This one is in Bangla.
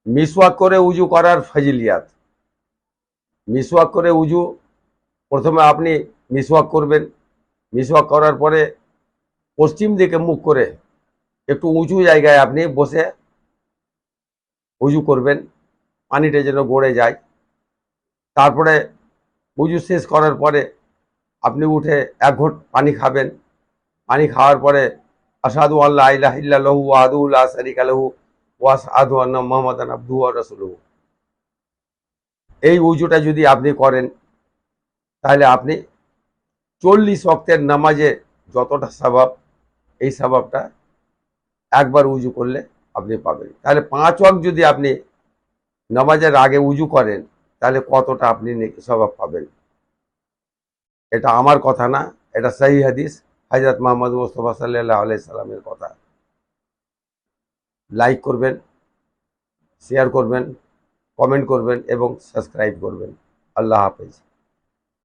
মিসওয়াক করে উজু করার ফজিলিয়াত। মিসওয়াক করে উজু, প্রথমে আপনি মিসওয়াক করবেন। মিসওয়াক করার পরে পশ্চিম দিকে মুখ করে একটু উঁচু জায়গায় আপনি বসে উজু করবেন, পানিটা যেন গড়ে যায়। তারপরে উজু শেষ করার পরে আপনি উঠে এক ঘট পানি খাবেন। পানি খাওয়ার পরে আশহাদু আল্লা ইলাহা ইল্লাল্লাহু ওয়াহদাহু লা শারীকা লাহু ওয়া আশহাদু আন্না মুহাম্মাদান আবদুহু ওয়া রাসূলুহু। এই উজুটা যদি আপনি করেন তাহলে আপনি 40 ওয়াক্তের নামাজে যতটা সওয়াব, এই সওয়াবটা একবার উজু করলে আপনি পাবেন। তাহলে 5 ওয়াক্ত যদি আপনি নামাজের আগে উজু করেন তাহলে কতটা আপনি সওয়াব পাবেন। এটা আমার কথা না, এটা সহিহ হাদিস, হযরত মুহাম্মদ মুস্তাফা সাল্লাল্লাহু আলাইহি সাল্লামের কথা। লাইক করবেন, শেয়ার করবেন, কমেন্ট করবেন এবং সাবস্ক্রাইব করবেন। আল্লাহ হাফেজ।